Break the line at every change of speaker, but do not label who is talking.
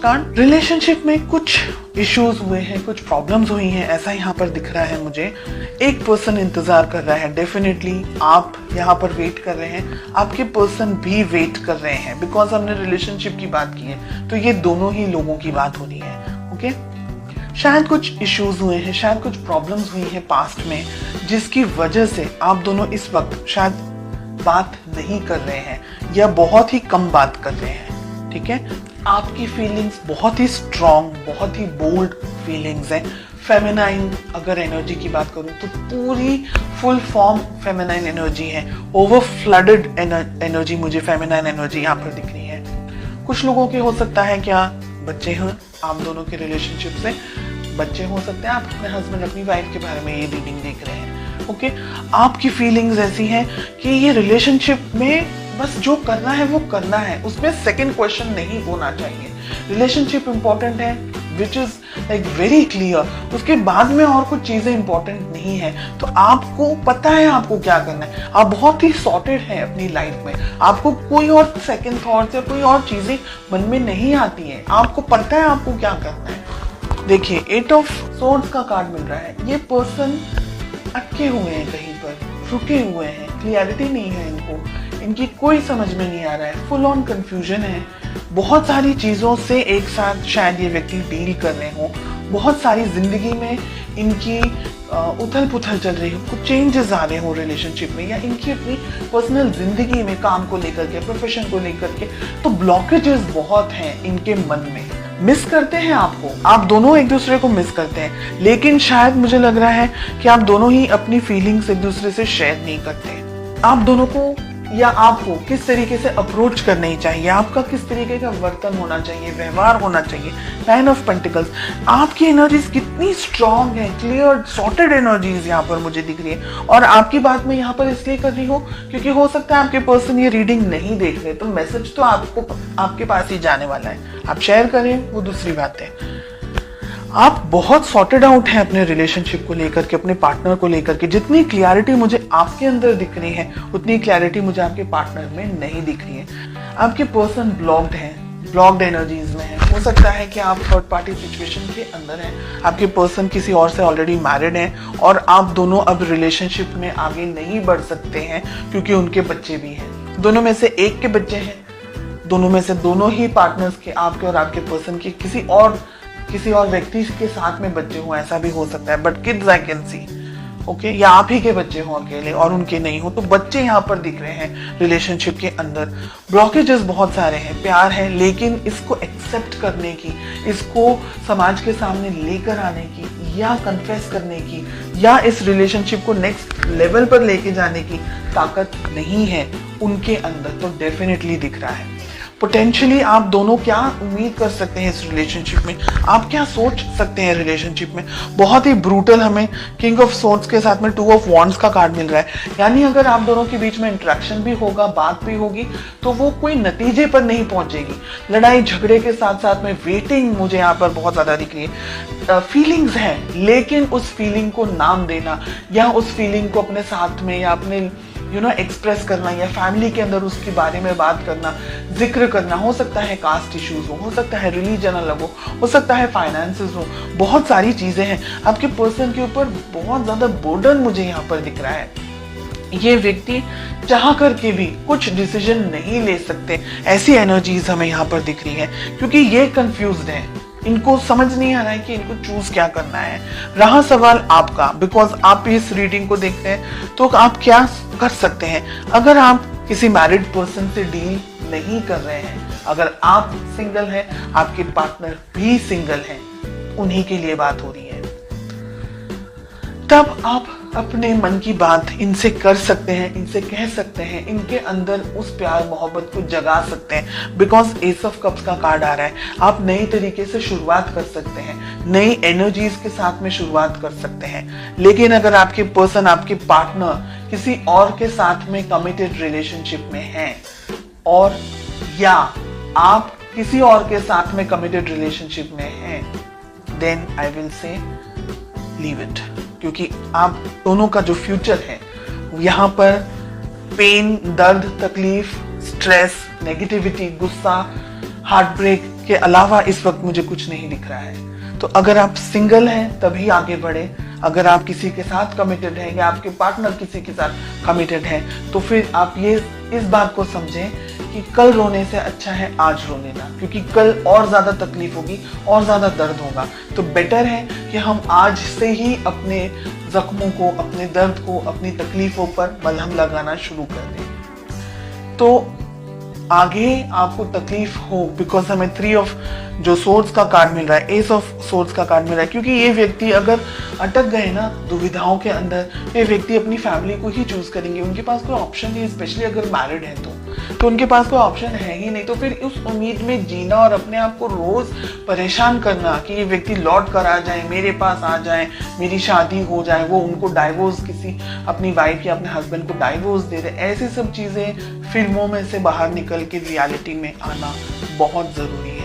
Card, relationship में कुछ issues हुए हैं, कुछ प्रॉब्लम्स हुई हैं, ऐसा यहाँ पर दिख रहा है मुझे। एक पर्सन इंतजार कर रहा है, डेफिनेटली आप यहाँ पर वेट कर रहे हैं, आपके पर्सन भी वेट कर रहे हैं, बिकॉज हमने रिलेशनशिप की बात की है तो ये दोनों ही लोगों की बात हो रही है। ओके, शायद कुछ इश्यूज हुए हैं, शायद कुछ प्रॉब्लम्स हुई हैं पास्ट में, जिसकी वजह से आप दोनों इस वक्त शायद बात नहीं कर रहे हैं या बहुत ही कम बात कर रहे हैं। ठीक है, आपकी फीलिंग्स बहुत ही स्ट्रॉन्ग, बहुत ही बोल्ड फीलिंग्स हैं। फेमिनाइन अगर एनर्जी की बात करूं तो पूरी फुल फॉर्म फेमिनाइन एनर्जी है, ओवर फ्लडेड एनर्जी मुझे फेमिनाइन एनर्जी यहाँ पर दिख रही है। कुछ लोगों के हो सकता है क्या बच्चे हैं, आप दोनों के रिलेशनशिप से बच्चे हो सकते हैं, आप अपने हस्बैंड अपनी वाइफ के बारे में ये रीडिंग देख रहे हैं। ओके, आपकी फीलिंग्स ऐसी हैं कि ये रिलेशनशिप में बस जो करना है वो करना है, उसमें सेकंड क्वेश्चन नहीं होना चाहिए। रिलेशनशिप इंपॉर्टेंट है, which is like very clear, उसके बाद में और कुछ चीजें इंपॉर्टेंट नहीं है। तो आपको पता है आपको क्या करना है, आप बहुत ही सॉर्टेड हैं अपनी लाइफ में, आपको कोई और सेकंड थॉट्स या कोई और चीजें मन में नहीं आती है, आपको पता है आपको क्या करना है। देखिए, 8 ऑफ सोर्ड्स का कार्ड मिल रहा है, ये पर्सन अटके हुए हैं, कहीं पर रुके हुए हैं, क्लियरिटी नहीं है इनको, इनकी कोई समझ में नहीं आ रहा है, फुल ऑन कंफ्यूजन है। बहुत सारी चीज़ों से एक साथ शायद ये व्यक्ति डील कर रहे हो, बहुत सारी जिंदगी में इनकी उथल पुथल चल रही हो, कुछ चेंजेस आ रहे हो रिलेशनशिप में, या इनकी अपनी पर्सनल जिंदगी में काम को लेकर के, प्रोफेशन को लेकर के, तो ब्लॉकेजेस बहुत हैं इनके मन में। मिस करते हैं आपको, आप दोनों एक दूसरे को मिस करते हैं, लेकिन शायद मुझे लग रहा है कि आप दोनों ही अपनी फीलिंग्स एक दूसरे से शेयर नहीं करते। आप दोनों को या आपको किस तरीके से अप्रोच करनी चाहिए, आपका किस तरीके का वर्तन होना चाहिए, व्यवहार होना चाहिए। 9 ऑफ पेंटिकल्स, आपकी एनर्जीज कितनी स्ट्रांग है, क्लियर सॉर्टेड एनर्जीज यहाँ पर मुझे दिख रही है। और आपकी बात मैं यहाँ पर इसलिए कर रही हूँ क्योंकि हो सकता है आपके पर्सन ये रीडिंग नहीं देख रहे, तो मैसेज तो आपको आपके पास ही जाने वाला है, आप शेयर करें वो दूसरी बात है। आप बहुत सॉर्टेड आउट हैं अपने रिलेशनशिप को लेकर के, अपने पार्टनर को लेकर के। जितनी क्लैरिटी मुझे आपके अंदर दिख रही है उतनी क्लैरिटी मुझे आपके पार्टनर में नहीं दिख रही है। आपके पर्सन ब्लॉक्ड हैं, ब्लॉक्ड एनर्जीज में है। हो सकता है कि आप थर्ड पार्टी सिचुएशन के अंदर हैं, आपके पर्सन किसी और से ऑलरेडी मैरिड हैं और आप दोनों अब रिलेशनशिप में आगे नहीं बढ़ सकते हैं क्योंकि उनके बच्चे भी हैं। दोनों में से एक के बच्चे हैं, दोनों में से दोनों ही पार्टनर्स के, आपके और आपके पर्सन के किसी और व्यक्ति के साथ में बच्चे हों, ऐसा भी हो सकता है। But kids I can see, okay, या आप ही के बच्चे हों अकेले और उनके नहीं हो, तो बच्चे यहाँ पर दिख रहे हैं रिलेशनशिप के अंदर। ब्लॉकेजेस बहुत सारे हैं, प्यार है, लेकिन इसको एक्सेप्ट करने की, इसको समाज के सामने लेकर आने की या कन्फेस करने की या इस रिलेशनशिप को नेक्स्ट लेवल पर लेके जाने की ताकत नहीं है उनके अंदर। तो डेफिनेटली दिख रहा है पोटेंशियली आप दोनों क्या उम्मीद कर सकते हैं इस रिलेशनशिप में, आप क्या सोच सकते हैं रिलेशनशिप में। बहुत ही ब्रूटल हमें किंग ऑफ सोर्ड्स के साथ में 2 ऑफ वॉन्ड्स का कार्ड मिल रहा है, यानी अगर आप दोनों के बीच में इंटरेक्शन भी होगा, बात भी होगी, तो वो कोई नतीजे पर नहीं पहुंचेगी। लड़ाई झगड़े के साथ साथ में वेटिंग मुझे यहाँ पर बहुत ज्यादा दिख रही है। फीलिंग्स हैं, लेकिन उस फीलिंग को नाम देना या उस फीलिंग को अपने साथ में या अपने एक्सप्रेस करना या फैमिली के अंदर उसके बारे में बात करना, जिक्र करना, हो सकता है कास्ट इश्यूज हो सकता है रिलीजन अलग हो सकता है फाइनेंसेस हो, बहुत सारी चीजें हैं। आपके पर्सन के ऊपर बहुत ज्यादा बर्डन मुझे यहाँ पर दिख रहा है। ये व्यक्ति चाह करके भी कुछ डिसीजन नहीं ले सकते, ऐसी एनर्जीज हमें यहाँ पर दिख रही है, क्योंकि ये कंफ्यूज्ड है, इनको समझ नहीं आ रहा है कि इनको चूज क्या करना है। रहा सवाल आपका, बिकॉज आप इस रीडिंग को देखते हैं, तो आप क्या कर सकते हैं। अगर आप किसी मैरिड पर्सन से डील नहीं कर रहे हैं, अगर आप सिंगल हैं, आपके पार्टनर भी सिंगल हैं, उन्हीं के लिए बात हो रही है, तब आप अपने मन की बात इनसे कर सकते हैं, इनसे कह सकते हैं, इनके अंदर उस प्यार मोहब्बत को जगा सकते हैं। बिकॉज एस ऑफ कप्स का कार्ड आ रहा है, आप नई तरीके से शुरुआत कर सकते हैं, नई एनर्जीज के साथ में शुरुआत कर सकते हैं। लेकिन अगर आपके पर्सन, आपके पार्टनर किसी और के साथ में कमिटेड रिलेशनशिप में हैं, और या आप किसी और के साथ में कमिटेड रिलेशनशिप में हैं, then I will say leave it, क्योंकि आप दोनों का जो फ्यूचर है यहाँ पर पेन, दर्द, तकलीफ, स्ट्रेस, नेगेटिविटी, गुस्सा, हार्ट ब्रेक, के अलावा इस वक्त मुझे कुछ नहीं दिख रहा है। तो अगर आप सिंगल हैं तभी आगे बढ़े, अगर आप किसी के साथ कमिटेड हैं या आपके पार्टनर किसी के साथ कमिटेड है तो फिर आप ये इस बात को समझें कि कल रोने से अच्छा है आज रो लेना, क्योंकि कल और ज्यादा तकलीफ होगी और ज्यादा दर्द होगा। तो बेटर है कि हम आज से ही अपने जख्मों को, अपने दर्द को, अपनी तकलीफों पर मलहम लगाना शुरू कर दें। तो आगे आपको तकलीफ हो, बिकॉज हमें 3 ऑफ जो सोर्ड्स का कार्ड मिल रहा है, एस ऑफ सोर्ड्स का कार्ड मिल रहा है, क्योंकि ये व्यक्ति अगर अटक गए ना दुविधाओं के अंदर, ये व्यक्ति अपनी फैमिली को ही चूज करेंगे। उनके पास कोई ऑप्शन नहीं, स्पेशली अगर मैरिड है तो उनके पास कोई ऑप्शन है ही नहीं। तो फिर उस उम्मीद में जीना और अपने आप को रोज परेशान करना कि ये व्यक्ति लौट कर आ जाए, मेरे पास आ जाए, मेरी शादी हो जाए, वो उनको डाइवोर्स, किसी अपनी वाइफ या अपने हस्बैंड को डाइवोर्स दे दे, ऐसी सब चीजें फिल्मों में से बाहर निकल के रियलिटी में आना बहुत जरूरी है।